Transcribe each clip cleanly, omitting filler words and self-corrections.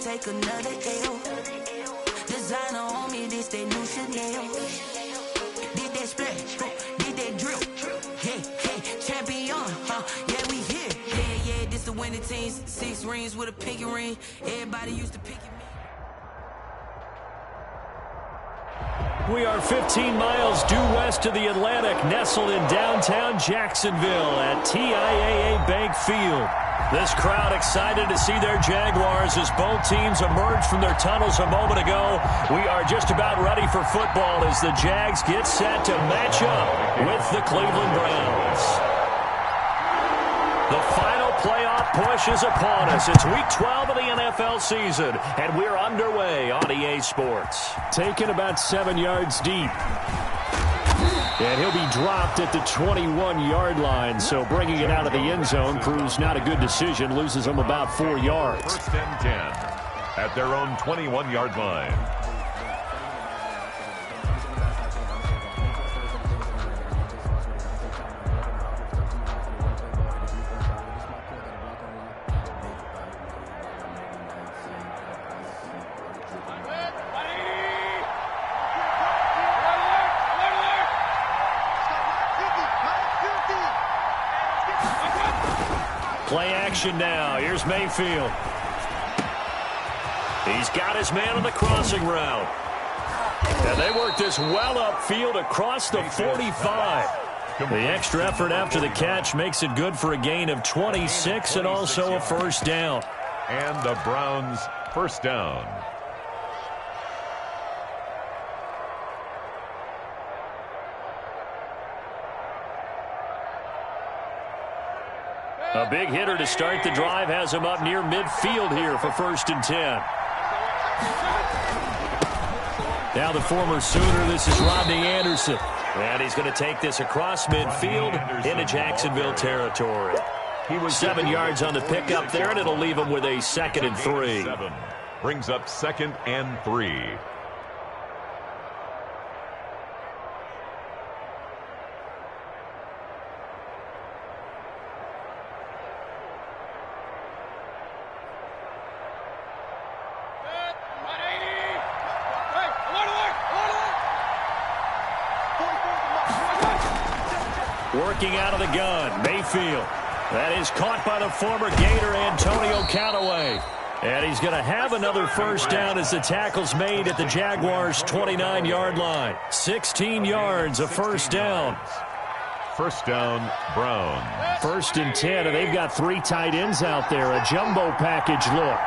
take another L. Designer on me, this that new Chanel. Did that splash, did that drip. Hey, champion, yeah, we here. Yeah, this the winning teams. 6 rings with a pinky ring. Everybody used to pick me. We are 15 miles due west of the Atlantic, nestled in downtown Jacksonville at TIAA Bank Field. This crowd excited to see their Jaguars as both teams emerged from their tunnels a moment ago. We are just about ready for football as the Jags get set to match up with the Cleveland Browns. The final playoff push is upon us. It's Week 12 of the NFL season, and we're underway on EA Sports. Taken about 7 yards deep. And he'll be dropped at the 21-yard line, so bringing it out of the end zone proves not a good decision, loses them about 4 yards. First and 10 at their own 21-yard line. Play action now. Here's Mayfield. He's got his man on the crossing route. And they work this well upfield across the 45. The extra effort after the catch makes it good for a gain of 26 and also a first down. And the Browns first down. A big hitter to start the drive has him up near midfield here for first and 10. Now the former Sooner, this is Rodney Anderson. And he's going to take this across midfield into Jacksonville territory. He was 7 yards on the pickup there, and it'll leave him with a 2nd and 3. Brings up 2nd and 3. Working out of the gun, Mayfield. That is caught by the former Gator, Antonio Callaway. And he's going to have another first down as the tackle's made at the Jaguars' 29-yard line. 16 yards, a first down. First down, Brown. First and 10, and they've got 3 tight ends out there. A jumbo package look.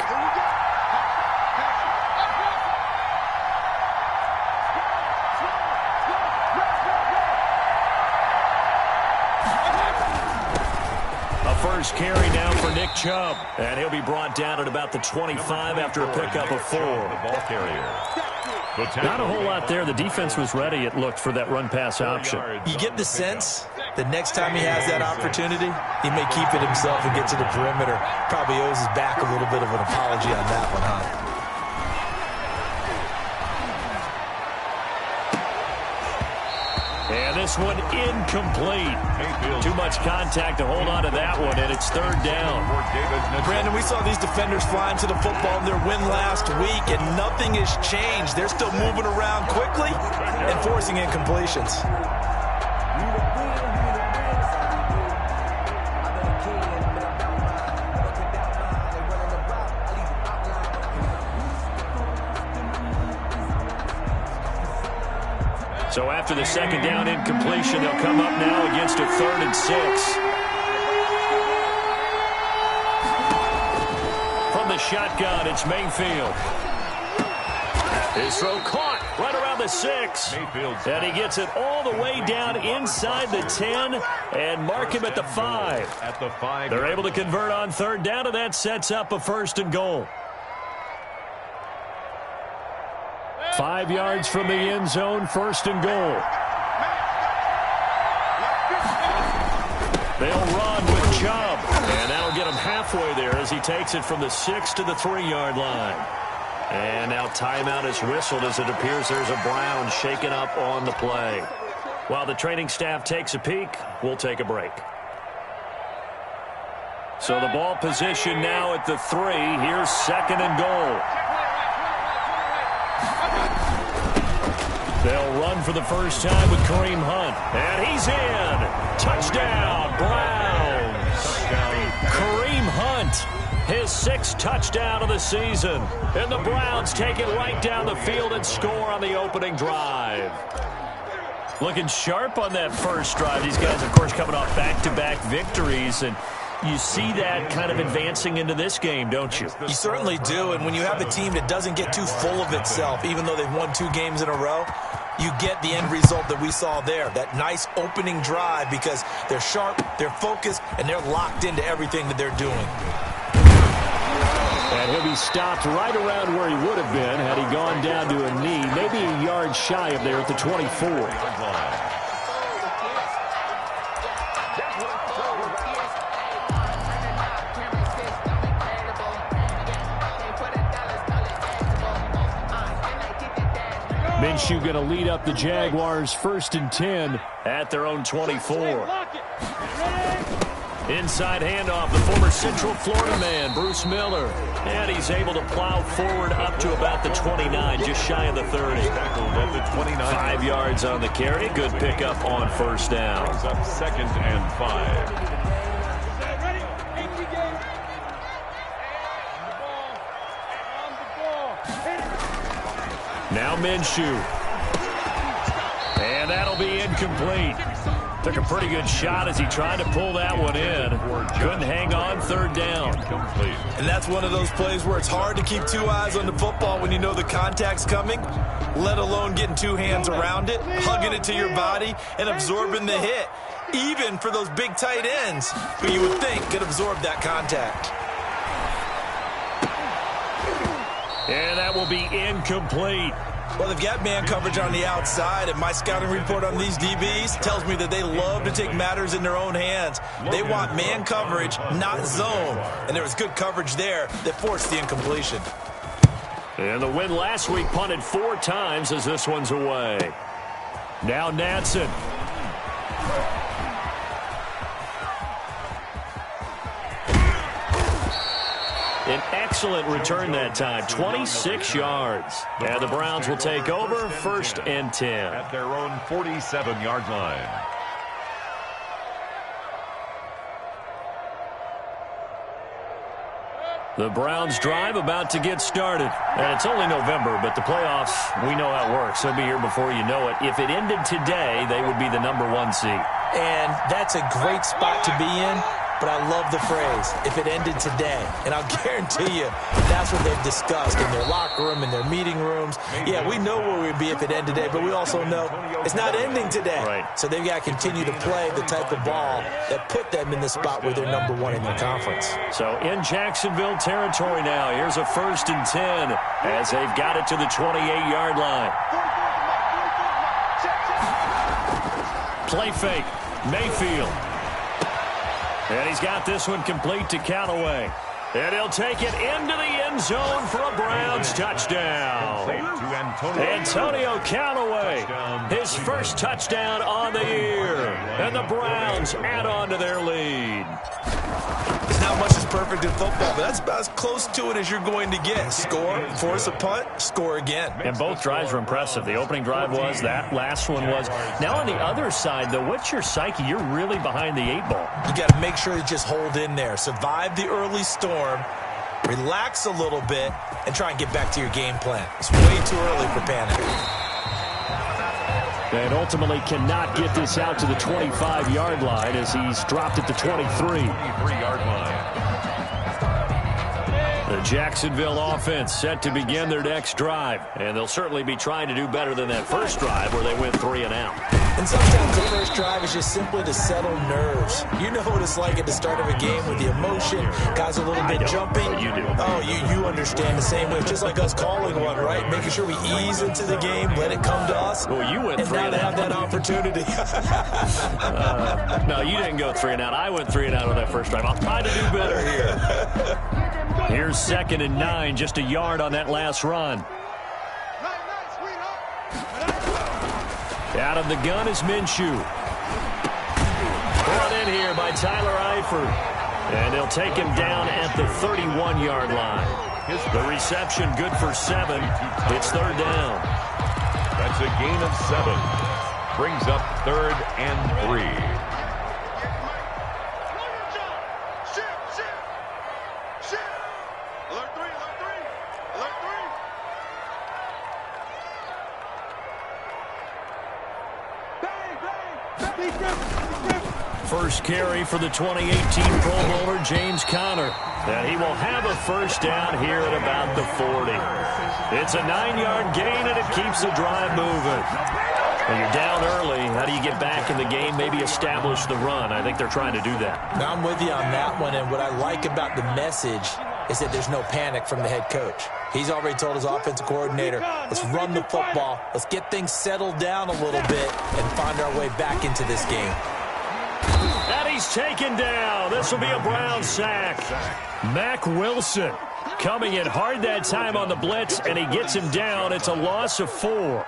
First carry now for Nick Chubb. And he'll be brought down at about the 25 after a pickup of 4. Not a whole lot there. The defense was ready, it looked, for that run-pass option. You get the sense that next time he has that opportunity, he may keep it himself and get to the perimeter. Probably owes his back a little bit of an apology on that one, huh? And this one incomplete. Too much contact to hold on to that one, and it's 3rd down. Brandon, we saw these defenders flying to the football in their win last week, and nothing has changed. They're still moving around quickly and forcing incompletions. So after the 2nd down incompletion, they'll come up now against a 3rd and 6. From the shotgun, it's Mayfield. His throw caught right around the 6. And he gets it all the way down inside the 10 and mark him at the 5. They're able to convert on 3rd down, and that sets up a 1st and goal. 5 yards from the end zone, 1st and goal. They'll run with Chubb, and that'll get him halfway there as he takes it from the 6 to the 3-yard line. And now timeout is whistled as it appears there's a Brown shaken up on the play. While the training staff takes a peek, we'll take a break. So the ball position now at the 3. Here's 2nd and goal. They'll run for the first time with Kareem Hunt. And he's in. Touchdown, Browns. Kareem Hunt, his 6th touchdown of the season. And the Browns take it right down the field and score on the opening drive. Looking sharp on that first drive. These guys, of course, coming off back-to-back victories, and you see that kind of advancing into this game, don't you? You certainly do, and when you have a team that doesn't get too full of itself, even though they've won 2 games in a row, you get the end result that we saw there, that nice opening drive, because they're sharp, they're focused, and they're locked into everything that they're doing. And he'll be stopped right around where he would have been had he gone down to a knee, maybe a yard shy of there at the 24. Minshew going to lead up the Jaguars 1st and 10 at their own 24. Inside handoff, the former Central Florida man, Bruce Miller. And he's able to plow forward up to about the 29, just shy of the 30. At the 29. 5 yards on the carry. Good pickup on 1st down. Brings up 2nd and 5. Now Minshew. And that'll be incomplete. Took a pretty good shot as he tried to pull that one in. Couldn't hang on, 3rd down. And that's one of those plays where it's hard to keep 2 eyes on the football when you know the contact's coming, let alone getting 2 hands around it, hugging it to your body, and absorbing the hit, even for those big tight ends who you would think could absorb that contact. And that will be incomplete. Well, they've got man coverage on the outside, and my scouting report on these DBs tells me that they love to take matters in their own hands. They want man coverage, not zone. And there was good coverage there that forced the incompletion. And the win last week punted 4 times as this one's away. Now Natson. An excellent return that time, 26 yards. And the Browns will take over 1st and 10. At their own 47-yard line. The Browns drive about to get started. And it's only November, but the playoffs, we know how it works. They'll be here before you know it. If it ended today, they would be the #1 seed. And that's a great spot to be in. But I love the phrase, if it ended today. And I'll guarantee you, that's what they've discussed in their locker room, in their meeting rooms. Yeah, we know where we'd be if it ended today, but we also know it's not ending today. Right. So they've got to continue to play the type of ball that put them in the spot where they're #1 in their conference. So in Jacksonville territory now, here's a 1st and 10 as they've got it to the 28-yard line. Play fake, Mayfield. And he's got this one complete to Callaway. And he'll take it into the end zone for a Browns touchdown. Antonio Callaway, his 1st touchdown on the year. And the Browns add on to their lead. It's not much is perfect in football, but that's about as close to it as you're going to get. Score, force a punt, score again. And both drives were impressive. The opening drive was, that last one was. Now on the other side, though, what's your psyche? You're really behind the 8 ball. You got to make sure you just hold in there. Survive the early storm, relax a little bit, and try and get back to your game plan. It's way too early for panic. And ultimately cannot get this out to the 25-yard line as he's dropped at the 23-yard line. The Jacksonville offense set to begin their next drive. And they'll certainly be trying to do better than that first drive where they went 3 and out. And sometimes the first drive is just simply to settle nerves. You know what it's like at the start of a game with the emotion. Guys a little bit jumpy. You do. Oh, you understand the same way. Just like us calling one, right? Making sure we ease into the game, let it come to us. Well, you went 3 and out. And now they have that opportunity. No, you didn't go 3 and out. I went 3 and out on that first drive. I'll try to do better here. Here's 2nd and 9, just a yard on that last run. Out of the gun is Minshew. Brought in here by Tyler Eifert. And they'll take him down at the 31-yard line. The reception good for 7. It's third down. That's a gain of 7. Brings up 3rd and 3. First carry for the 2018 Pro Bowler, James Conner. And he will have a first down here at about the 40. It's a 9-yard gain, and it keeps the drive moving. When you're down early, how do you get back in the game, maybe establish the run? I think they're trying to do that. Now, I'm with you on that one, and what I like about the message is that there's no panic from the head coach. He's already told his offensive coordinator, let's run the football, let's get things settled down a little bit and find our way back into this game. And he's taken down. This will be a Brown sack. Mack Wilson coming in hard that time on the blitz, and he gets him down. It's a loss of 4.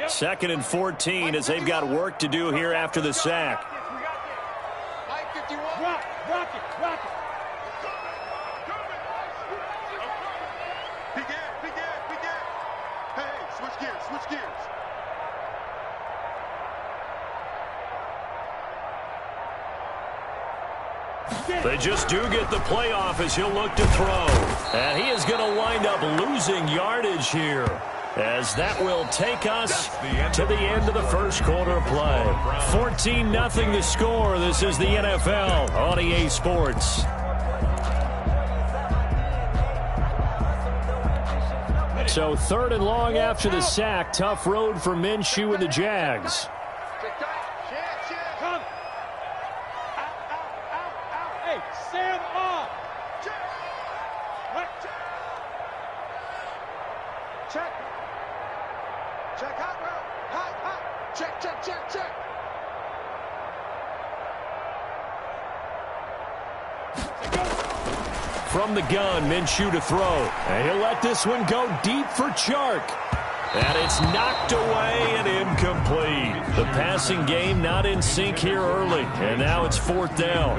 Second and 14 as they've got work to do here after the sack. They just do get the playoff as he'll look to throw. And he is going to wind up losing yardage here, as that will take us to the end of the first quarter of play. 14-0 the score. This is the NFL on EA Sports. So 3rd and long after the sack. Tough road for Minshew and the Jags. From the gun, Minshew to throw. And he'll let this one go deep for Chark. And it's knocked away and incomplete. The passing game not in sync here early. And now it's 4th down.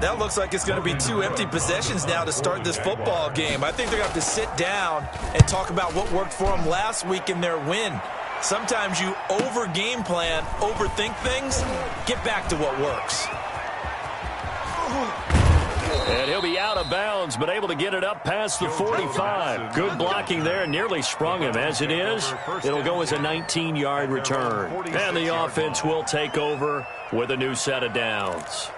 That looks like it's going to be 2 empty possessions now to start this football game. I think they're going to have to sit down and talk about what worked for them last week in their win. Sometimes you over-game plan, overthink things. Get back to what works. And he'll be out of bounds, but able to get it up past the 45. Good blocking there, nearly sprung him. As it is, it'll go as a 19-yard return. And the offense will take over with a new set of downs.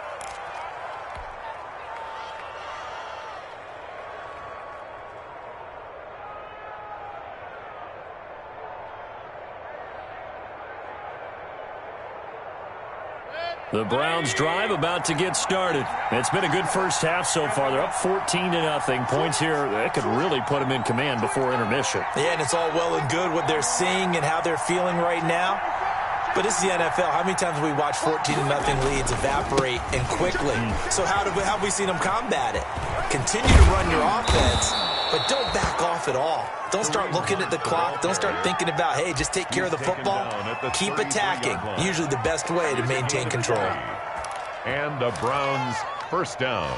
The Browns drive about to get started. It's been a good first half so far. They're up 14-0. Points here, that could really put them in command before intermission. Yeah, and it's all well and good what they're seeing and how they're feeling right now. But this is the NFL. How many times have we watched 14-0 leads evaporate and quickly? So how have we seen them combat it? Continue to run your offense, but don't back off at all. Don't start looking at the clock. Don't start thinking about, hey, just take care of the football. Keep attacking. Usually the best way to maintain control. And the Browns first down.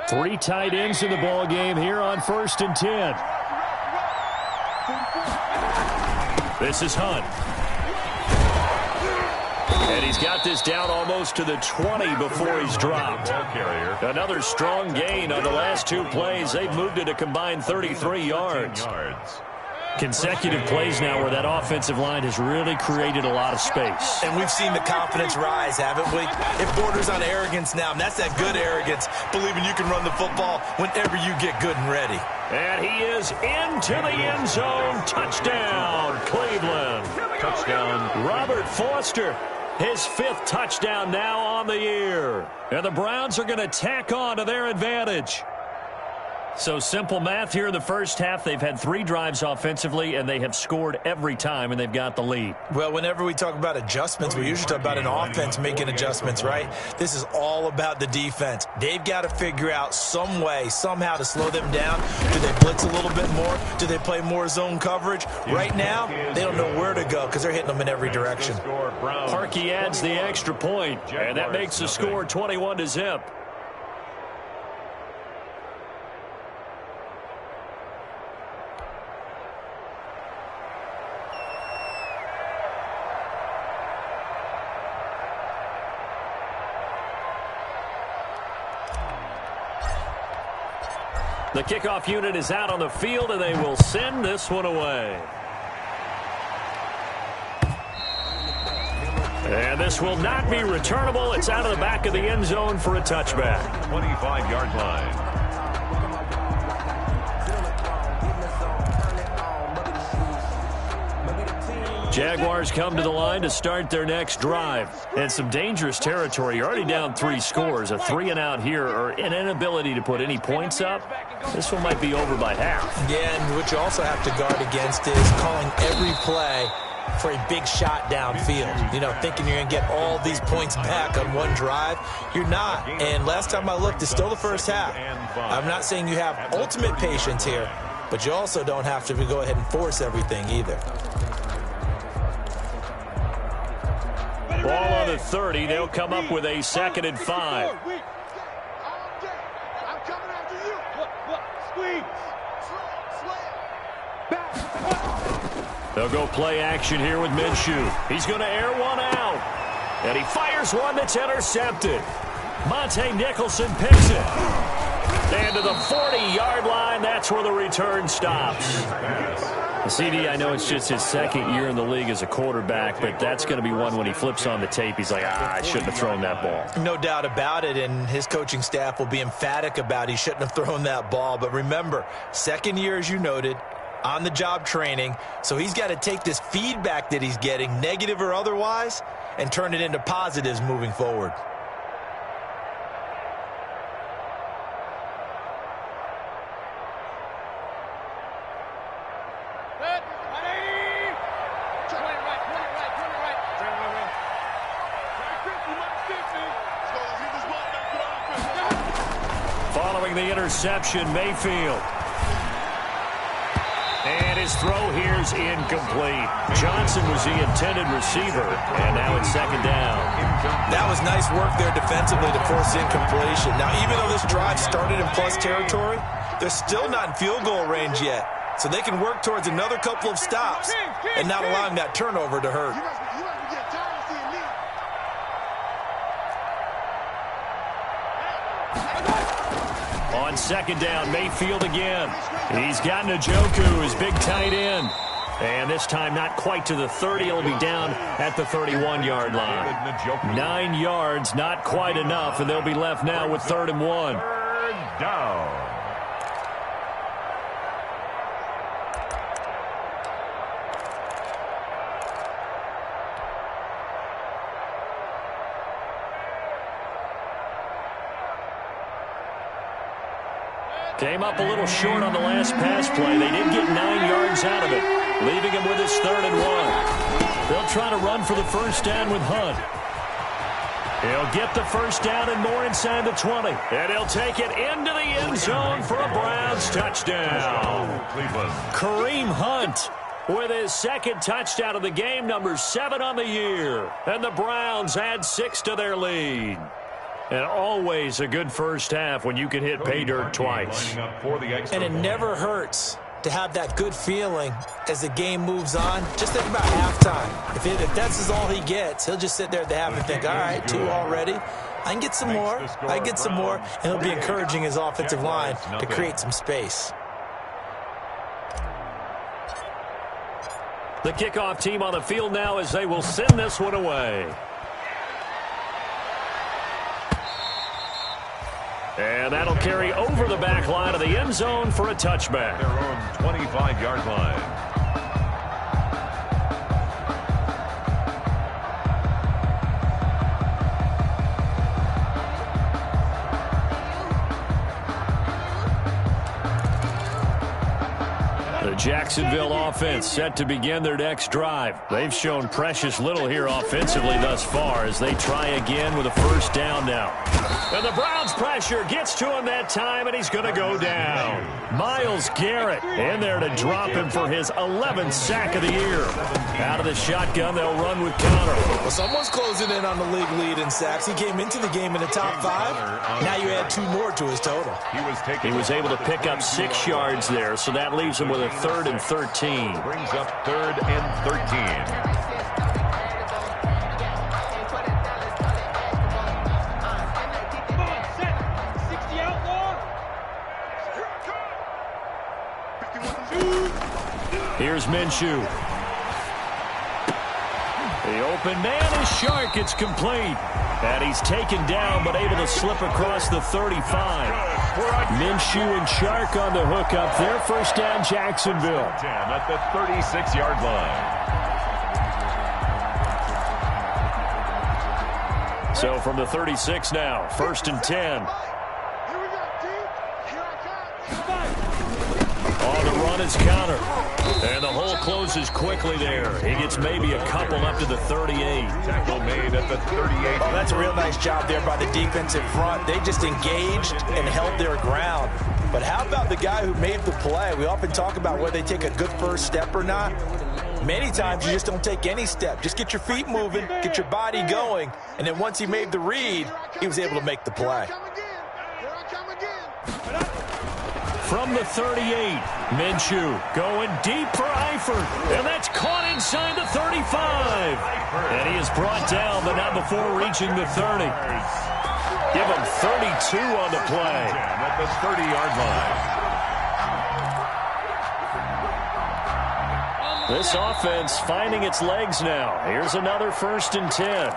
Three tight ends in the ball game here on 1st and 10. This is Hunt. And he's got this down almost to the 20 before he's dropped. Another strong gain on the last 2 plays. They've moved it a combined 33 yards. Consecutive plays now where that offensive line has really created a lot of space. And we've seen the confidence rise, haven't we? It borders on arrogance now, and that's that good arrogance, believing you can run the football whenever you get good and ready. And he is into the end zone. Touchdown, Cleveland. Touchdown, Robert Foster. His 5th touchdown now on the year. And the Browns are going to tack on to their advantage. So simple math here in the first half. They've had 3 drives offensively, and they have scored every time, and they've got the lead. Well, whenever we talk about adjustments, we usually talk about an offense making adjustments, right? This is all about the defense. They've got to figure out some way, somehow to slow them down. Do they blitz a little bit more? Do they play more zone coverage? Right now, they don't know where to go because they're hitting them in every direction. Parkey adds the extra point, and that makes the score 21-0. The kickoff unit is out on the field, and they will send this one away. And this will not be returnable. It's out of the back of the end zone for a touchback. 25-yard line. Jaguars come to the line to start their next drive. And some dangerous territory. You're already down 3 scores. A 3-and-out here, or an inability to put any points up. This one might be over by half. Yeah, and what you also have to guard against is calling every play for a big shot downfield. You know, thinking you're going to get all these points back on one drive. You're not. And last time I looked, it's still the first half. I'm not saying you have ultimate patience here, but you also don't have to go ahead and force everything either. Ball on the 30. They'll come up with a 2nd and 5. I'm coming after you. Look, squeeze. They'll go play action here with Minshew. He's going to air one out. And he fires one that's intercepted. Monte Nicholson picks it. And to the 40-yard line, that's where the return stops. CD, I know it's just his 2nd year in the league as a quarterback, but that's going to be one when he flips on the tape. He's like, I shouldn't have thrown that ball. No doubt about it, and his coaching staff will be emphatic about he shouldn't have thrown that ball. But remember, 2nd year, as you noted, on-the-job training, so he's got to take this feedback that he's getting, negative or otherwise, and turn it into positives moving forward. Following the interception, Mayfield. And his throw here's incomplete. Johnson was the intended receiver, and now it's 2nd down. That was nice work there defensively to force incompletion. Now, even though this drive started in plus territory, they're still not in field goal range yet. So they can work towards another couple of stops and not allowing that turnover to hurt. On 2nd down, Mayfield again. He's got Njoku, his big tight end. And this time not quite to the 30. He'll be down at the 31-yard line. 9 yards, not quite enough, and they'll be left now with 3rd and 1. 3rd down. Came up a little short on the last pass play. They did get 9 yards out of it, leaving him with his 3rd and 1. They'll try to run for the first down with Hunt. He'll get the first down and more inside the 20. And he'll take it into the end zone for a Browns touchdown. Kareem Hunt with his 2nd touchdown of the game, number 7 on the year. And the Browns add 6 to their lead. And always a good first half when you can hit pay dirt twice. And it never hurts to have that good feeling as the game moves on. Just think about halftime. If that's all he gets, he'll just sit there at the half and think, all right, 2 already. I can get some more. I can get some more. And he'll be encouraging his offensive line to create some space. The kickoff team on the field now as they will send this one away. And that'll carry over the back line of the end zone for a touchback. Their own 25-yard line. Jacksonville offense set to begin their next drive. They've shown precious little here offensively thus far as they try again with a first down now. And the Browns pressure gets to him that time, and he's going to go down. Myles Garrett in there to drop him for his 11th sack of the year. Out of the shotgun, they'll run with Connor. Well, someone's closing in on the league lead in sacks. He came into the game in the top 5. Now you add 2 more to his total. He was able to pick up 6 yards there, so that leaves him with a 3rd and 13. Brings up 3rd and 13. Here's Minshew. The open man is Shark. It's complete. And he's taken down but able to slip across the 35. Minshew and Shark on the hook up there. First down, Jacksonville. At the 36-yard line. So from the 36 now, 1st and 10. On the run is Connor. And the hole closes quickly there. He gets maybe a couple up to the 38. Tackle made at the 38. Well, that's a real nice job there by the defensive front. They just engaged and held their ground. But how about the guy who made the play? We often talk about whether they take a good first step or not. Many times you just don't take any step. Just get your feet moving, get your body going, and then once he made the read, he was able to make the play. From the 38, Minshew going deep for Eifert, and that's caught inside the 35. And he is brought down, but not before reaching the 30. Give him 32 on the play. At the 30-yard line. This offense finding its legs now. Here's another 1st and 10.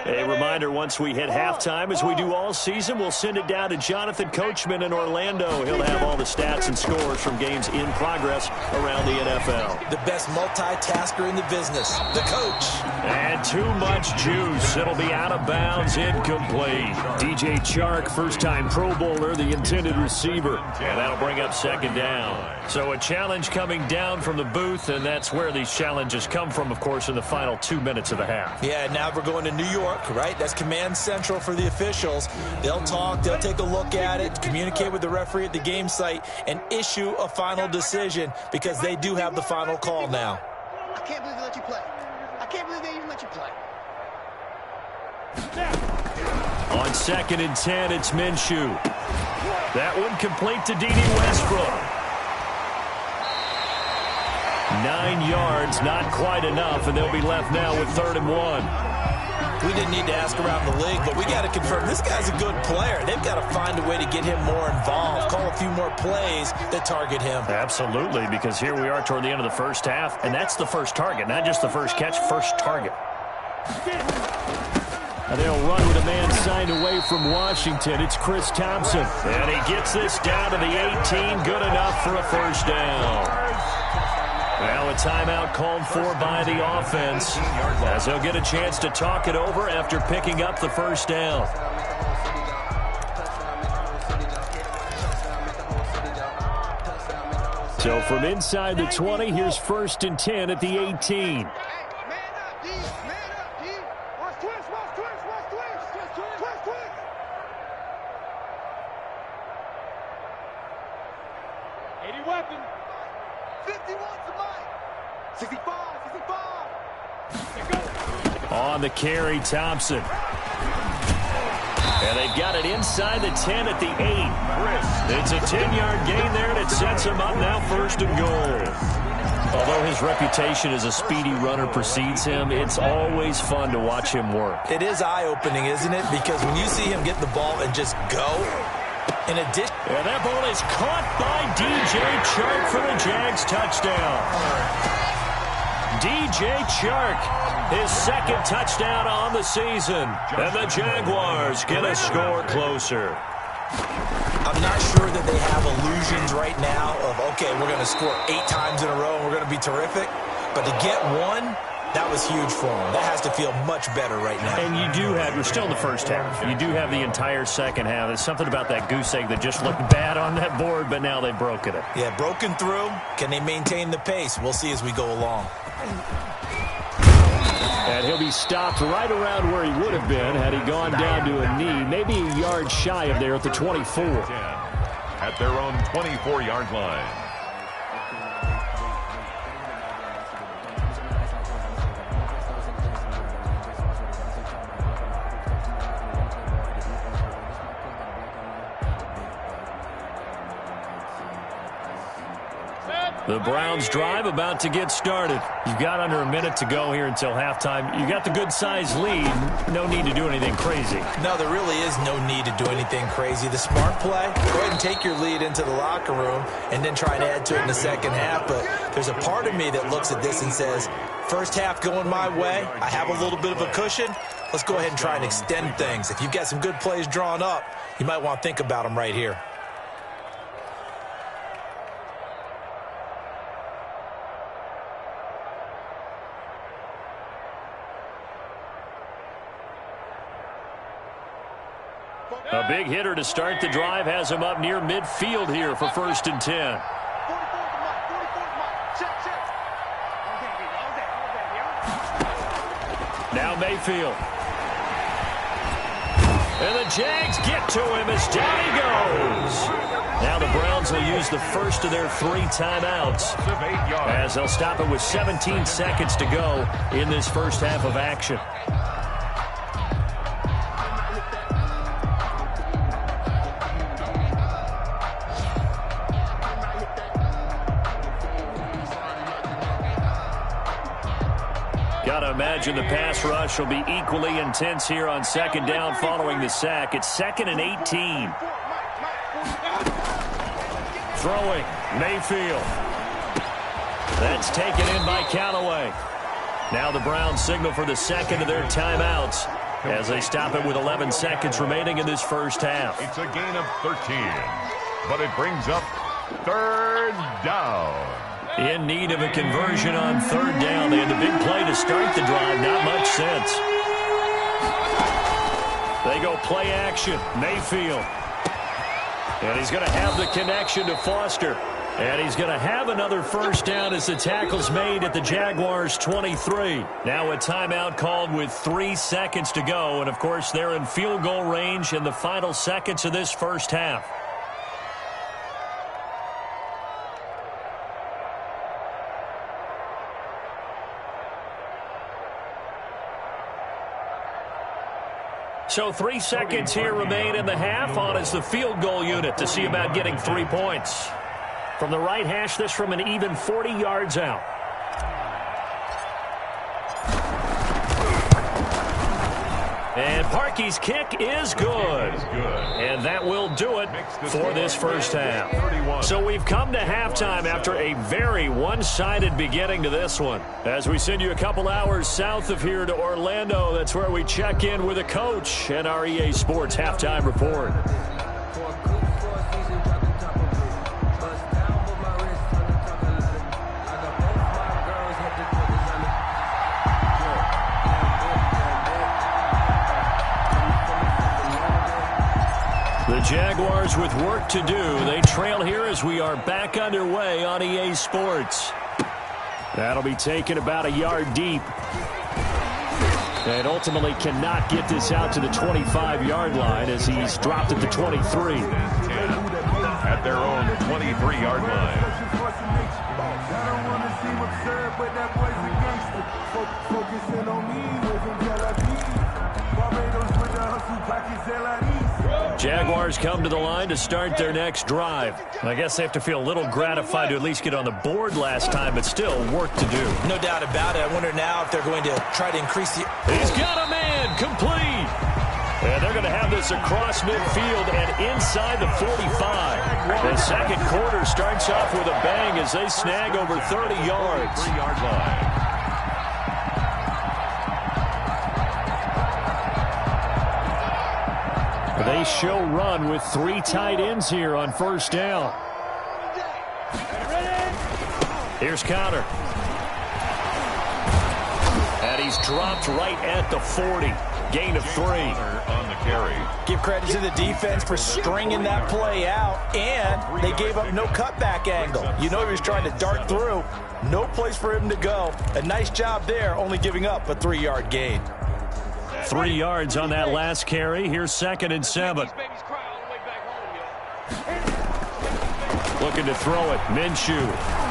A reminder, once we hit halftime, as we do all season, we'll send it down to Jonathan Coachman in Orlando. He'll have all the stats and scores from games in progress around the NFL. The best multitasker in the business, the coach. And too much juice. It'll be out of bounds, incomplete. DJ Chark, first-time Pro Bowler, the intended receiver. And that'll bring up 2nd down. So a challenge coming down from the booth, and that's where these challenges come from, of course, in the final 2 minutes of the half. Yeah, now we're going to New York, right? That's command central for the officials. They'll talk, they'll take a look at it, communicate with the referee at the game site, and issue a final decision because they do have the final call now. I can't believe they let you play. I can't believe they even let you play. On 2nd and 10, it's Minshew. That one complete to D.D. Westbrook. 9 yards, not quite enough, and they'll be left now with 3rd and 1. We didn't need to ask around the league, but we got to confirm this guy's a good player. They've got to find a way to get him more involved, call a few more plays that target him. Absolutely, because here we are toward the end of the first half, and that's the first target, not just the first catch, first target. And they'll run with a man signed away from Washington. It's Chris Thompson. And he gets this down to the 18. Good enough for a first down. Now a timeout called for by the offense, as they'll get a chance to talk it over after picking up the first down. So from inside the 20, here's 1st and 10 at the 18. Weapon. 51 to Mike. 65, 65. On the carry, Thompson. And they've got it inside the 10 at the 8. It's a 10-yard gain there, and it sets him up now 1st and goal. Although his reputation as a speedy runner precedes him, it's always fun to watch him work. It is eye-opening, isn't it? Because when you see him get the ball and just go, in addition... And that ball is caught by DJ Chark for the Jags touchdown. DJ Chark, his 2nd touchdown on the season. And the Jaguars get a score closer. I'm not sure that they have illusions right now of, okay, we're going to score 8 times in a row and we're going to be terrific. But to get one, That was huge for them. That has to feel much better right now. And you do have, we're still in the first half. You do have the entire second half. There's something about that goose egg that just looked bad on that board, but now they've broken it. Yeah, broken through. Can they maintain the pace? We'll see as we go along. And he'll be stopped right around where he would have been had he gone down to a knee, maybe a yard shy of there at the 24. At their own 24-yard line. The Browns drive about to get started. You've got under a minute to go here until halftime. You got the good-sized lead. No need to do anything crazy. No, there really is no need to do anything crazy. The smart play, go ahead and take your lead into the locker room and then try and add to it in the second half. But there's a part of me that looks at this and says, first half going my way, I have a little bit of a cushion. Let's go ahead and try and extend things. If you've got some good plays drawn up, you might want to think about them right here. A big hitter to start the drive has him up near midfield here for 1st and 10. Now Mayfield. And the Jags get to him as down he goes. Now the Browns will use the first of their 3 timeouts as they'll stop it with 17 seconds to go in this first half of action. Gotta imagine the pass rush will be equally intense here on second down following the sack. It's 2nd and 18. Throwing, Mayfield. That's taken in by Callaway. Now the Browns signal for the second of their timeouts as they stop it with 11 seconds remaining in this first half. It's a gain of 13, but it brings up 3rd down. In need of a conversion on 3rd down. They had the big play to start the drive. Not much sense. They go play action. Mayfield. And he's going to have the connection to Foster. And he's going to have another first down as the tackle's made at the Jaguars' 23. Now a timeout called with 3 seconds to go. And, of course, they're in field goal range in the final seconds of this first half. So 3 seconds here remain in the half. On is the field goal unit to see about getting 3 points. From the right hash, this from an even 40 yards out. And Parkey's kick is good. And that will do it for this first half. So we've come to halftime after a very one-sided beginning to this one. As we send you a couple hours south of here to Orlando, that's where we check in with a coach and our EA Sports halftime report. The Jaguars with work to do. They trail here as we are back underway on EA Sports. That'll be taken about a yard deep. And ultimately cannot get this out to the 25-yard line as he's dropped at the 23. At their own 23-yard line. Jaguars come to the line to start their next drive. I guess they have to feel a little gratified to at least get on the board last time, but still work to do. No doubt about it. I wonder now if they're going to try to increase the... He's got a man, complete. And they're going to have this across midfield and inside the 45. The second quarter starts off with a bang as they snag over 30 yards. 3-yard line. They show run with 3 tight ends here on first down. Here's Counter. And he's dropped right at the 40. Gain of 3. On the carry. Give credit to the defense for stringing that play out, and they gave up no cutback angle. You know he was trying to dart through. No place for him to go. A nice job there, only giving up a 3-yard gain. 3 yards on that last carry. Here's 2nd and 7. Looking to throw it. Minshew.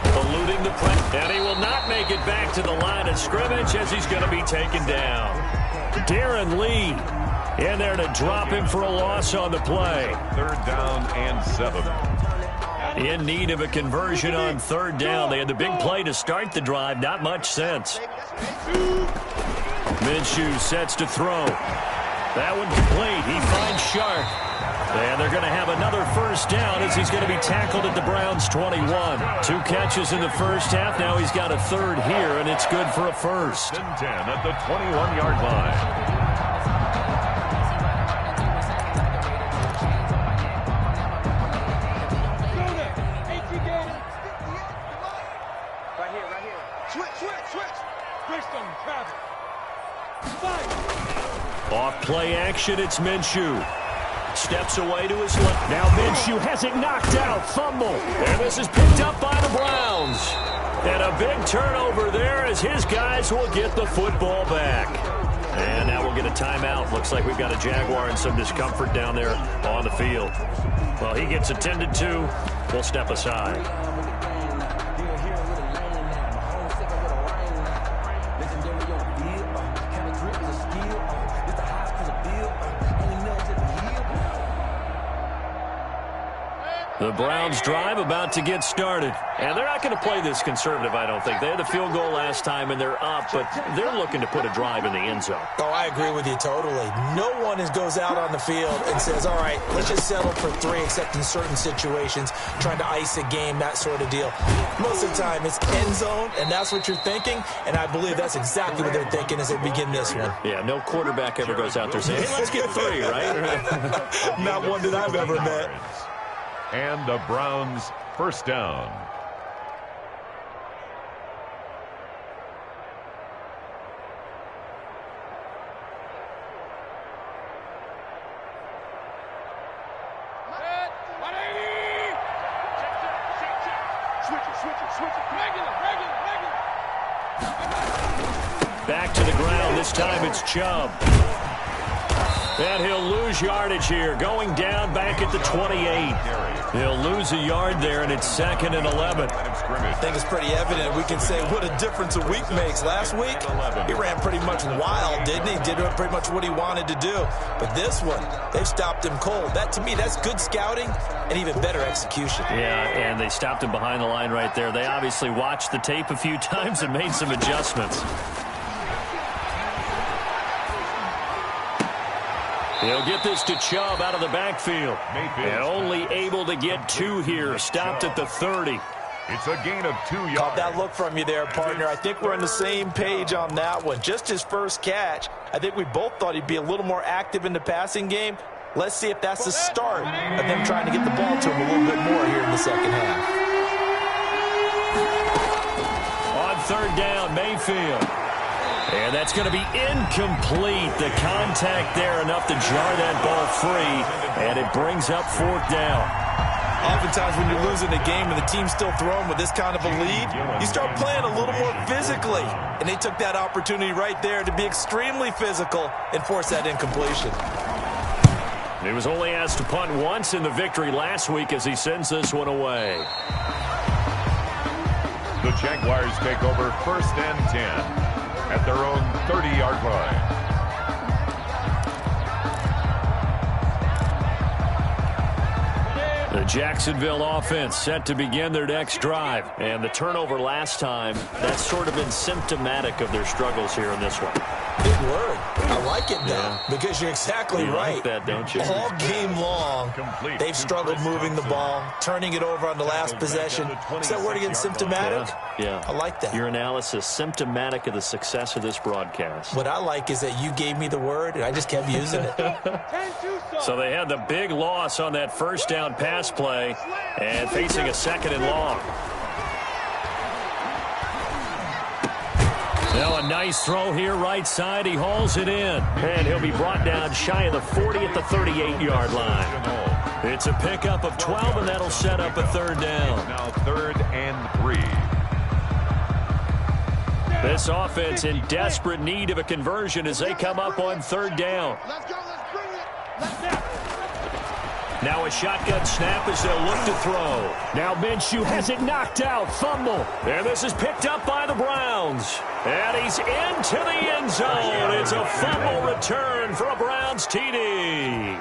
Eluding the press. And he will not make it back to the line of scrimmage as he's going to be taken down. Darren Lee in there to drop him for a loss on the play. 3rd down and 7. In need of a conversion on 3rd down. They had the big play to start the drive. Not much sense. Minshew sets to throw. That one complete. He finds Sharp. And they're going to have another 1st down as he's going to be tackled at the Browns' 21. 2 catches in the first half. Now he's got a 3rd here, and it's good for a 1st. 10 at the 21-yard line. Off play action, it's Minshew. Steps away to his left. Now Minshew has it knocked out. Fumble. And this is picked up by the Browns. And a big turnover there as his guys will get the football back. And now we'll get a timeout. Looks like we've got a Jaguar and some discomfort down there on the field. Well, he gets attended to. We'll step aside. The Browns drive about to get started. And they're not going to play this conservative, I don't think. They had the field goal last time, and they're up, but they're looking to put a drive in the end zone. Oh, I agree with you totally. No one goes out on the field and says, all right, let's just settle for 3, except in certain situations, trying to ice a game, that sort of deal. Most of the time, it's end zone, and that's what you're thinking, and I believe that's exactly what they're thinking as they begin this one. Yeah, no quarterback ever goes out there saying, hey, let's get 3, right? Not one that I've ever met. And the Browns' 1st down. Back to the ground. This time it's Chubb. And he'll lose yardage here. Going down back at the 28. He'll lose a yard there, and it's 2nd and 11. I think it's pretty evident. We can say what a difference a week makes. Last week, he ran pretty much wild, didn't he? Did pretty much what he wanted to do. But this one, they've stopped him cold. That, to me, that's good scouting and even better execution. Yeah, and they stopped him behind the line right there. They obviously watched the tape a few times and made some adjustments. He'll get this to Chubb out of the backfield. And only able to get 2 here. Stopped at the 30. It's a gain of 2 yards. Caught that look from you there, partner. I think we're on the same page on that one. Just his first catch. I think we both thought he'd be a little more active in the passing game. Let's see if that's the start of them trying to get the ball to him a little bit more here in the second half. On 3rd down, Mayfield. And that's going to be incomplete. The contact there enough to jar that ball free. And it brings up 4th down. Oftentimes when you're losing a game and the team's still throwing with this kind of a lead, you start playing a little more physically. And they took that opportunity right there to be extremely physical and force that incompletion. He was only asked to punt once in the victory last week as he sends this one away. The Jaguars take over 1st and 10. At their own 30-yard line. The Jacksonville offense set to begin their next drive. And the turnover last time, that's sort of been symptomatic of their struggles here in this one. Big word. I like it, though, because you're exactly right. Like that, don't you? All game long, they've struggled moving the ball, turning it over on the last possession. Is that word again, symptomatic? Yeah. I like that. Your analysis, symptomatic of the success of this broadcast. What I like is that you gave me the word, and I just kept using it. So they had the big loss on that 1st down pass play and facing a 2nd and long. Now a nice throw here right side. He hauls it in. And he'll be brought down shy of the 40 at the 38-yard line. It's a pickup of 12, and that'll set up a third down. Now 3rd and 3. This offense in desperate need of a conversion as they come up on 3rd down. Let's go. Let's bring it. Let's go. Now a shotgun snap as they'll look to throw. Now Minshew has it knocked out. Fumble. And this is picked up by the Browns. And he's into the end zone. It's a fumble return for a Browns TD.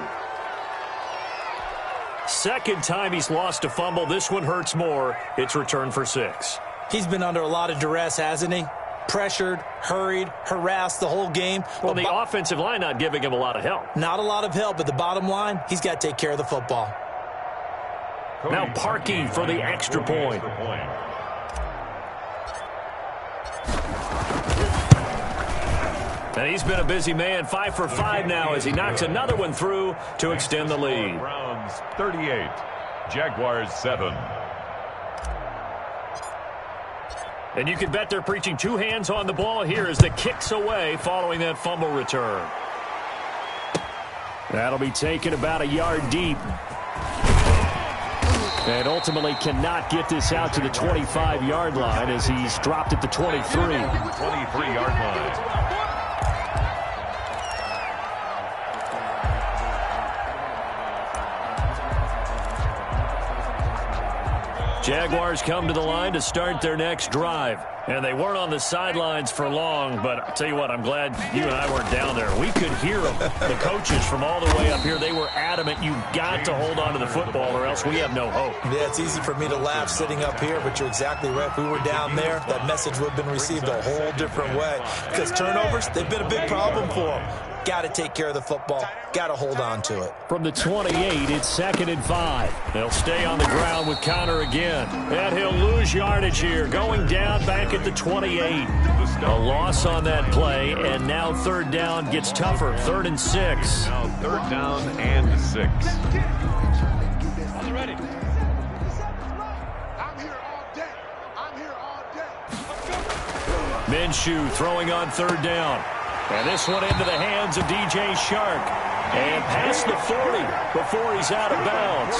Second time he's lost a fumble. This one hurts more. It's returned for 6. He's been under a lot of duress, hasn't he? Pressured, hurried, harassed the whole game. Well, the offensive line not giving him a lot of help. Not a lot of help, but the bottom line, he's got to take care of the football. Now parking for the extra point. And he's been a busy man, 5 for 5 now as he knocks another one through to extend the lead. Browns 38, Jaguars 7. And you can bet they're preaching 2 hands on the ball here as the kick's away following that fumble return. That'll be taken about a yard deep. And ultimately cannot get this out to the 25-yard line as he's dropped at the 23. 23-yard line. Jaguars come to the line to start their next drive. And they weren't on the sidelines for long, but I'll tell you what, I'm glad you and I weren't down there. We could hear them. The coaches from all the way up here, they were adamant, you've got to hold on to the football or else we have no hope. Yeah, it's easy for me to laugh sitting up here, but you're exactly right. If we were down there, that message would have been received a whole different way. Because turnovers, they've been a big problem for them. Got to take care of the football. Got to hold on to it. From the 28, it's 2nd and 5. They'll stay on the ground with Connor again. And he'll lose yardage here, going down back at the 28. A loss on that play, and now 3rd down gets tougher. 3rd and 6. Now 3rd down and 6. Are you ready? I'm here all day. I'm here all day. Minshew throwing on 3rd down. And this one into the hands of DJ Shark. And past the 40 before he's out of bounds.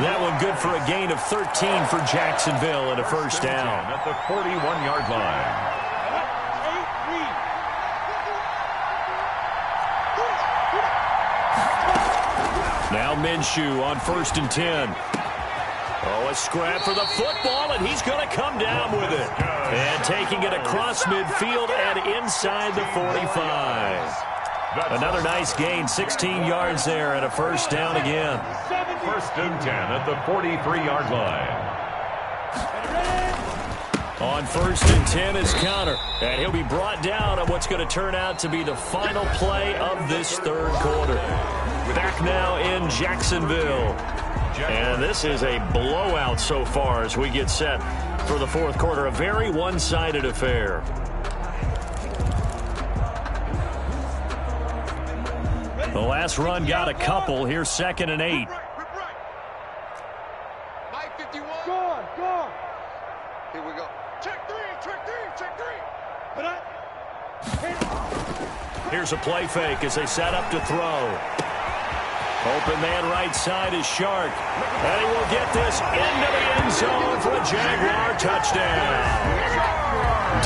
That one good for a gain of 13 for Jacksonville and a first down. At the 41-yard line. Now Minshew on 1st and 10. Oh, a scrap for the football, and he's going to come down with it. And taking it across midfield and inside the 45. Another nice gain, 16 yards there, and a first down again. 1st and 10 at the 43-yard line. On 1st and 10 is Connor, and he'll be brought down on what's going to turn out to be the final play of this 3rd quarter. Back now in Jacksonville. And this is a blowout so far as we get set for the 4th quarter. A very one-sided affair. The last run got a couple. Here's 2nd and 8. Go on. Here we go. Check 3. Here's a play fake as they set up to throw. Open man right side is Shark. And he will get this into the end zone for a Jaguar touchdown.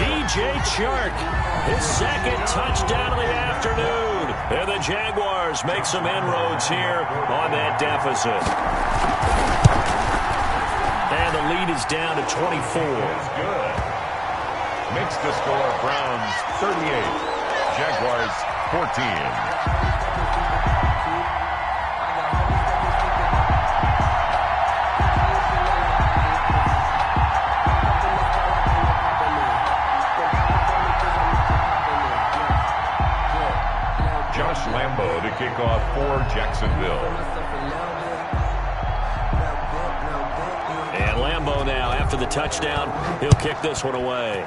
DJ Shark, his 2nd touchdown of the afternoon. And the Jaguars make some inroads here on that deficit. And the lead is down to 24. Good. Makes the score Browns 38, Jaguars 14. Lambeau to kick off for Jacksonville. And Lambeau now, after the touchdown, he'll kick this one away.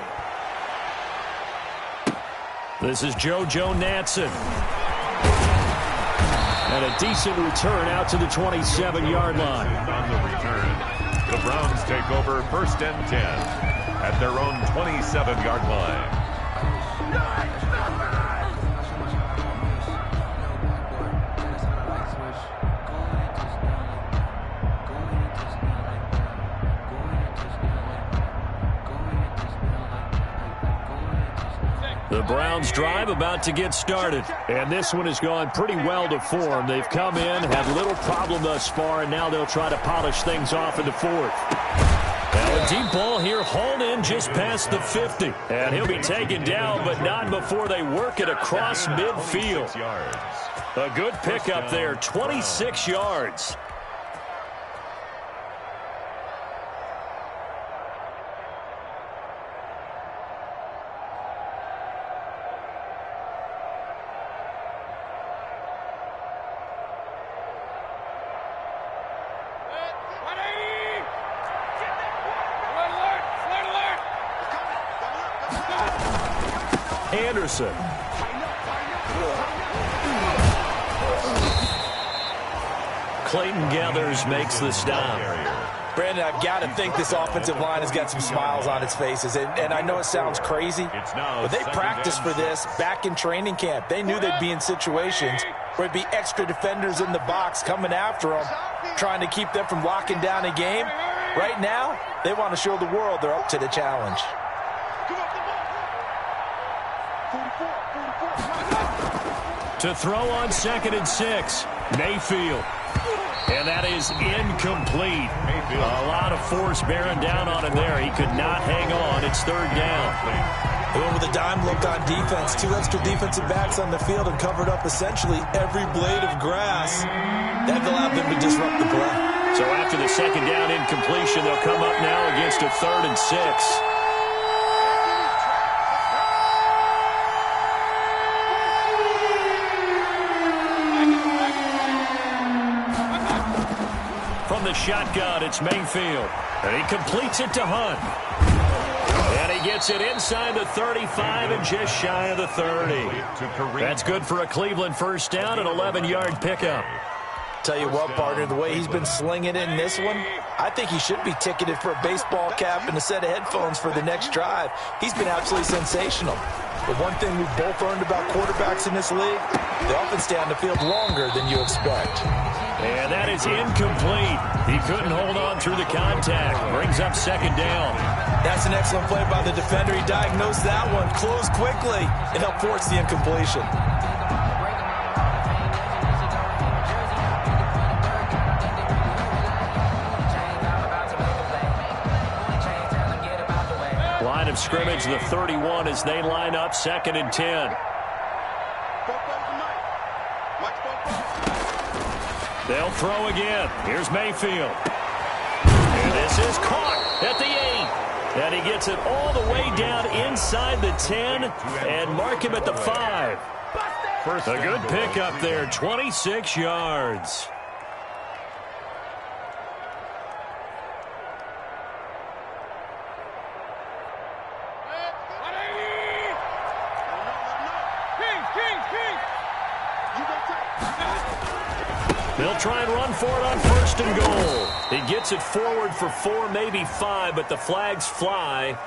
This is JoJo Natson. And a decent return out to the 27-yard line. On the return, the Browns take over 1st and 10 at their own 27-yard line. The Browns drive about to get started. And this one has gone pretty well to form. They've come in, had little problem thus far, and now they'll try to polish things off in the fourth. Now a deep ball here hauled in just past the 50. And he'll be taken down, but not before they work it across midfield. A good pickup there, 26 yards. Anderson. Clayton Gathers makes the stop. Brandon, I've got to think this offensive line has got some smiles on its faces. And I know it sounds crazy, but they practiced for this back in training camp. They knew they'd be in situations where it'd be extra defenders in the box coming after them, trying to keep them from locking down a game. Right now, they want to show the world they're up to the challenge. To throw on 2nd and 6, Mayfield. And that is incomplete. A lot of force bearing down on him there. He could not hang on. It's 3rd down. They went with a dime look on defense. 2 extra defensive backs on the field and covered up essentially every blade of grass. That allowed them to disrupt the play. So after the 2nd down incompletion, they'll come up now against a 3rd and 6. From the shotgun, it's Mayfield. And he completes it to Hunt. And he gets it inside the 35 and just shy of the 30. That's good for a Cleveland 1st down, an 11-yard pickup. Tell you what, partner, the way he's been slinging it in this one, I think he should be ticketed for a baseball cap and a set of headphones for the next drive. He's been absolutely sensational. But one thing we've both learned about quarterbacks in this league, they often stay on the field longer than you expect. And that is incomplete. He couldn't hold on through the contact. Brings up 2nd down. That's an excellent play by the defender. He diagnosed that one, closed quickly, and helped force the incompletion. Line of scrimmage, the 31 as they line up 2nd and 10. They'll throw again. Here's Mayfield. And this is caught at the 8. And he gets it all the way down inside the 10 and mark him at the 5. A good pickup there, 26 yards. They'll try and run for it on 1st and goal. He gets it forward for 4, maybe 5, but the flags fly.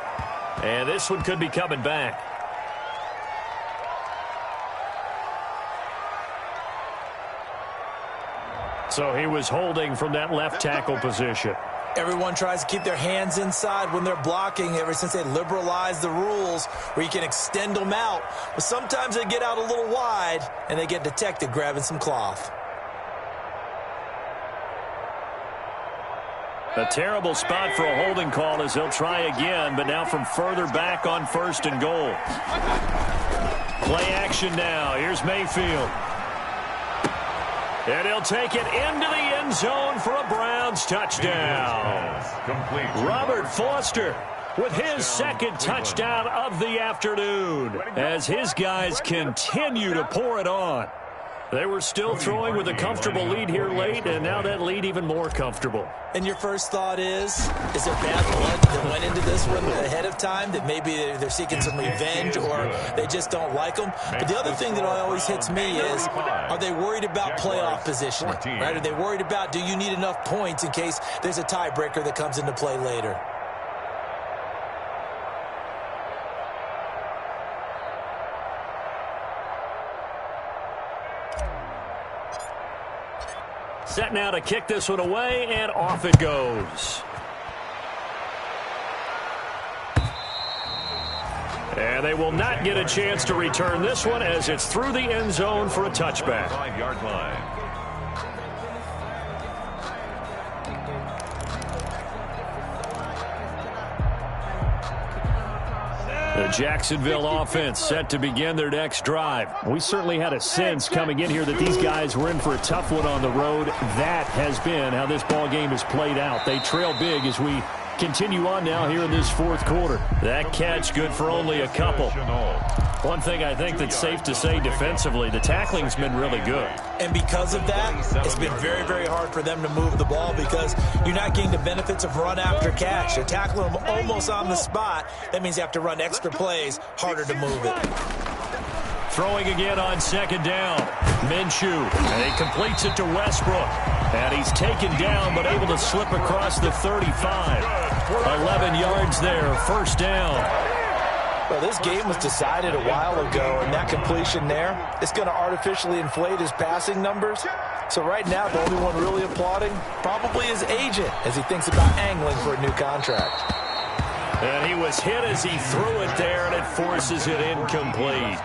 And this one could be coming back. So he was holding from that left tackle position. Everyone tries to keep their hands inside when they're blocking ever since they liberalized the rules where you can extend them out. But sometimes they get out a little wide and they get detected grabbing some cloth. A terrible spot for a holding call as he'll try again, but now from further back on 1st and goal. Play action now. Here's Mayfield. And he'll take it into the end zone for a Browns touchdown. Robert Foster with his 2nd touchdown of the afternoon as his guys continue to pour it on. They were still throwing with a comfortable lead here late, and now that lead even more comfortable. And your first thought is there bad blood that went into this one ahead of time, that maybe they're seeking some revenge or they just don't like them? But the other thing that always hits me is, are they worried about playoff positioning? Right? Are they worried about, do you need enough points in case there's a tiebreaker that comes into play later? Set now to kick this one away, and off it goes. And they will not get a chance to return this one as it's through the end zone for a touchback. 5-yard line. The Jacksonville offense set to begin their next drive. We certainly had a sense coming in here that these guys were in for a tough one on the road. That has been how this ball game has played out. They trail big as we continue on now here in this fourth quarter. That catch good for only a couple. One thing I think that's safe to say defensively, the tackling's been really good. And because of that, it's been very, very hard for them to move the ball because you're not getting the benefits of run after catch. They're tackling them almost on the spot. That means you have to run extra plays, harder to move it. Throwing again on second down. Minshew, and he completes it to Westbrook. And he's taken down but able to slip across the 35. 11 yards there, first down. Well, this game was decided a while ago, and that completion there is going to artificially inflate his passing numbers. So right now, the only one really applauding probably his agent as he thinks about angling for a new contract. And he was hit as he threw it there, and it forces it incomplete.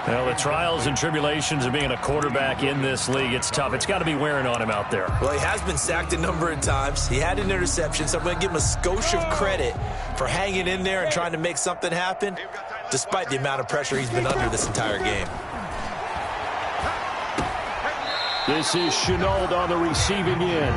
Well, the trials and tribulations of being a quarterback in this league, it's tough. It's got to be wearing on him out there. Well, he has been sacked a number of times. He had an interception, so I'm going to give him a skosh of credit for hanging in there and trying to make something happen, despite the amount of pressure he's been under this entire game. This is Chenault on the receiving end.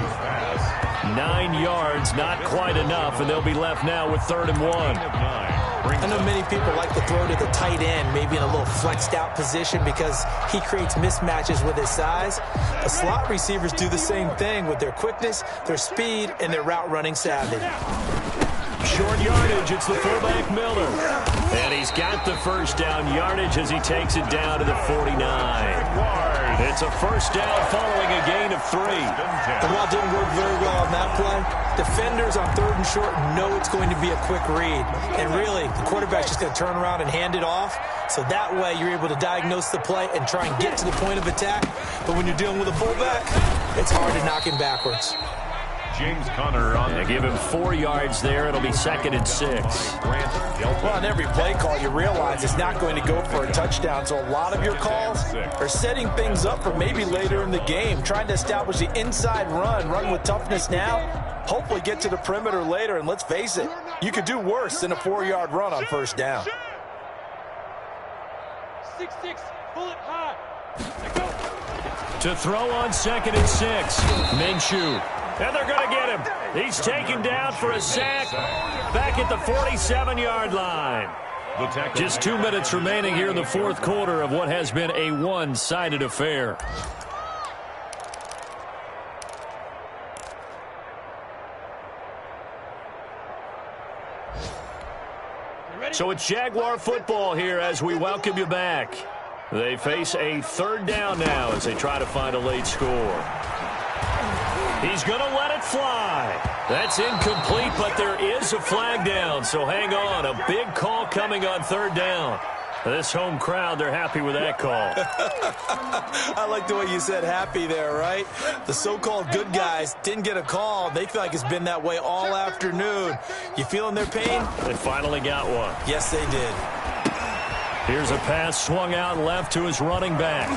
9 yards, not quite enough, and they'll be left now with 3rd and 1. I know many people like to throw to the tight end, maybe in a little flexed out position because he creates mismatches with his size. The slot receivers do the same thing with their quickness, their speed, and their route running savvy. Short yardage, it's the fullback Miller. And he's got the first down yardage as he takes it down to the 49. It's a first down following a gain of 3. And while it didn't work very well on that play, defenders on 3rd and short know it's going to be a quick read. And really, the quarterback's just going to turn around and hand it off. So that way you're able to diagnose the play and try and get to the point of attack. But when you're dealing with a fullback, it's hard to knock him backwards. James Conner on the give him 4 yards there. It'll be 2nd and 6. Well, on every play call, you realize it's not going to go for a touchdown. So a lot of your calls are setting things up for maybe later in the game, trying to establish the inside run with toughness now, hopefully get to the perimeter later. And let's face it, you could do worse than a 4-yard run on first down. 6-6, bullet high. To throw on 2nd and 6. Minshew. And they're going to get him. He's taken down for a sack back at the 47-yard line. Just 2 minutes remaining here in the fourth quarter of what has been a one-sided affair. So it's Jaguar football here as we welcome you back. They face a 3rd down now as they try to find a late score. He's going to let it fly. That's incomplete, but there is a flag down, so hang on. A big call coming on 3rd down. This home crowd, they're happy with that call. I like the way you said happy there, right? The so-called good guys didn't get a call. They feel like it's been that way all afternoon. You feeling their pain? They finally got one. Yes, they did. Here's a pass swung out left to his running back.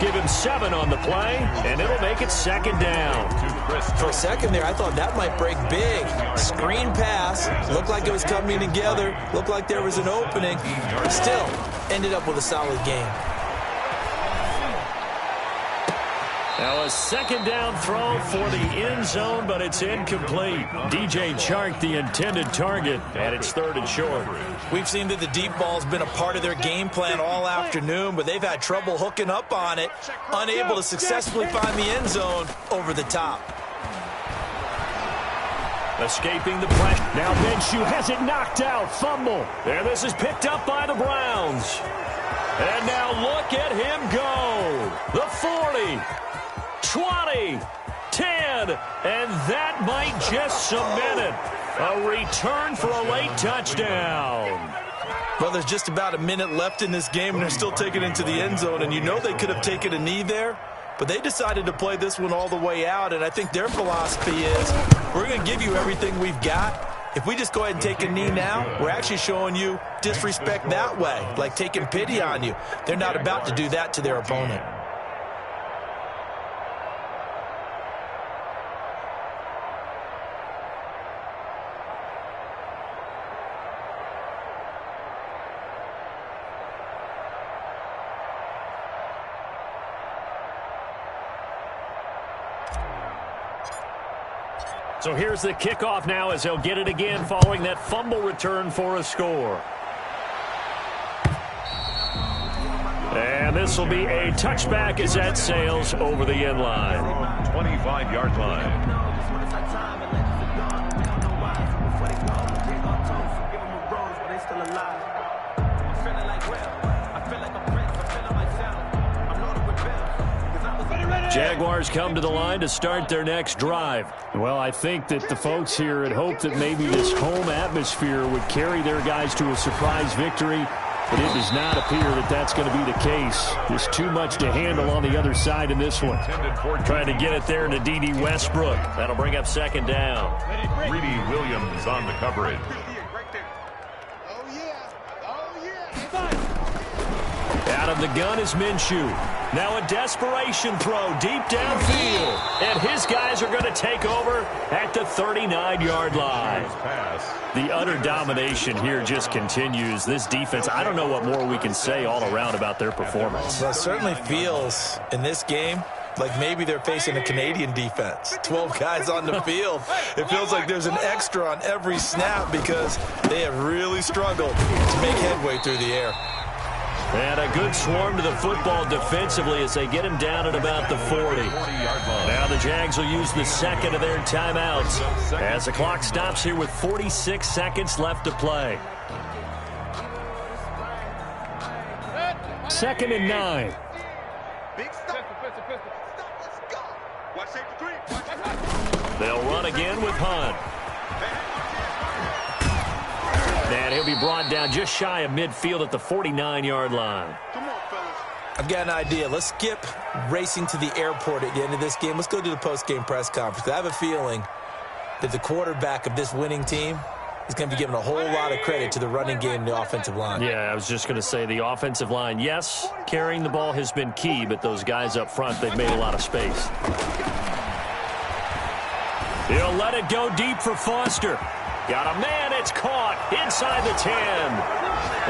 Give him 7 on the play, and it'll make it 2nd down. For a second there, I thought that might break big. Screen pass. Looked like it was coming together. Looked like there was an opening. Still, ended up with a solid game. Now a 2nd down throw for the end zone, but it's incomplete. DJ Chark, the intended target, and it's 3rd and short. We've seen that the deep ball's been a part of their game plan all afternoon, but they've had trouble hooking up on it, unable to successfully find the end zone over the top. Escaping the pressure. Now Minshew has it knocked out. Fumble. And this is picked up by the Browns. And now look at him go. The 40. 20, 10, and that might just cement it. A return for a late touchdown. Well, there's just about a minute left in this game, and they're still taking it into the end zone. And you know they could have taken a knee there, but they decided to play this one all the way out. And I think their philosophy is, we're going to give you everything we've got, If we just go ahead and take a knee now, we're actually showing you disrespect that way, like taking pity on you. They're not about to do that to their opponent. So here's the kickoff now as they'll get it again following that fumble return for a score. And this will be a touchback as that sails over the end line. 25-yard line. Jaguars come to the line to start their next drive. Well, I think that the folks here had hoped that maybe this home atmosphere would carry their guys to a surprise victory, but it does not appear that that's going to be the case. There's too much to handle on the other side in this one. Trying to get it there to D.D. Westbrook. That'll bring up second down. Greedy Williams on the coverage. Out of the gun is Minshew. Now a desperation throw deep downfield. And his guys are going to take over at the 39-yard line. The utter domination here just continues. This defense, I don't know what more we can say all around about their performance. Well, it certainly feels in this game like maybe they're facing a Canadian defense. 12 guys on the field. It feels like there's an extra on every snap because they have really struggled to make headway through the air. And a good swarm to the football defensively as they get him down at about the 40. Now the Jags will use the second of their timeouts as the clock stops here with 46 seconds left to play. 2nd and 9. They'll run again with Hunt. And he'll be brought down just shy of midfield at the 49-yard line. I've got an idea. Let's skip racing to the airport at the end of this game. Let's go to the post-game press conference. I have a feeling that the quarterback of this winning team is going to be given a whole lot of credit to the running game and the offensive line. Yeah, I was just going to say the offensive line, yes, carrying the ball has been key, but those guys up front, they've made a lot of space. He'll let it go deep for Foster. Got a man, it's caught inside the 10.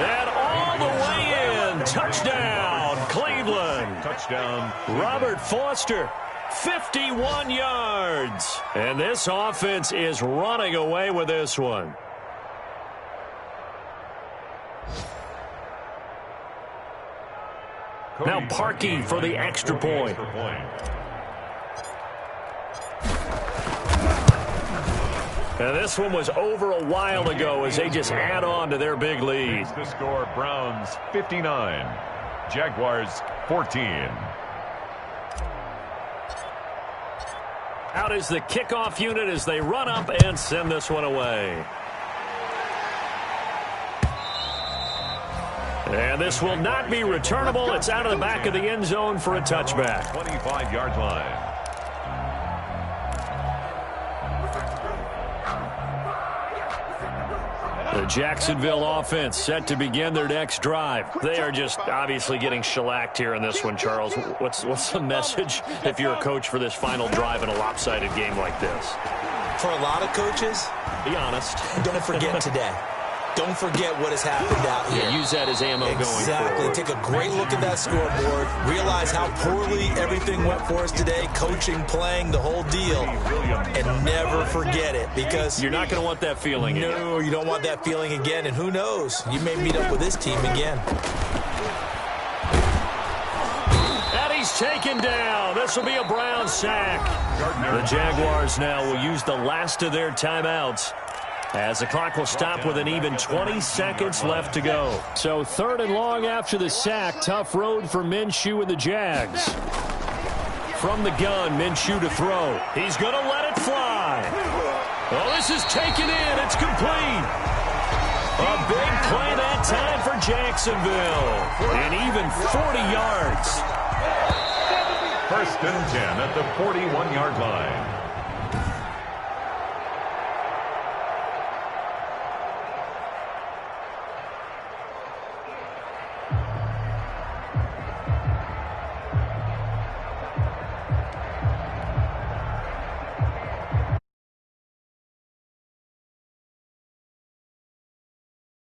And all the way in. Touchdown, Cleveland. Touchdown. Robert Foster, 51 yards. And this offense is running away with this one. Now Parkey for the extra point. Now this one was over a while ago as they just add on to their big lead. The score, Browns 59, Jaguars 14. Out is the kickoff unit as they run up and send this one away. And this will not be returnable. It's out of the back of the end zone for a touchback. 25-yard line. The Jacksonville offense set to begin their next drive. They are just obviously getting shellacked here in this one, Charles. What's the message if you're a coach for this final drive in a lopsided game like this? For a lot of coaches, be honest. Don't forget today. Don't forget what has happened out here. Yeah, use that as ammo going forward. Exactly. Take a great look at that scoreboard. Realize how poorly everything went for us today. Coaching, playing, the whole deal. And never forget it because... You're not going to want that feeling again. No, you don't want that feeling again. And who knows? You may meet up with this team again. And he's taken down. This will be a Brown sack. The Jaguars now will use the last of their timeouts, as the clock will stop with an even 20 seconds left to go. So 3rd and long after the sack. Tough road for Minshew and the Jags. From the gun, Minshew to throw. He's going to let it fly. Oh, this is taken in. It's complete. A big play that time for Jacksonville. And even 40 yards. 1st and 10 at the 41-yard line.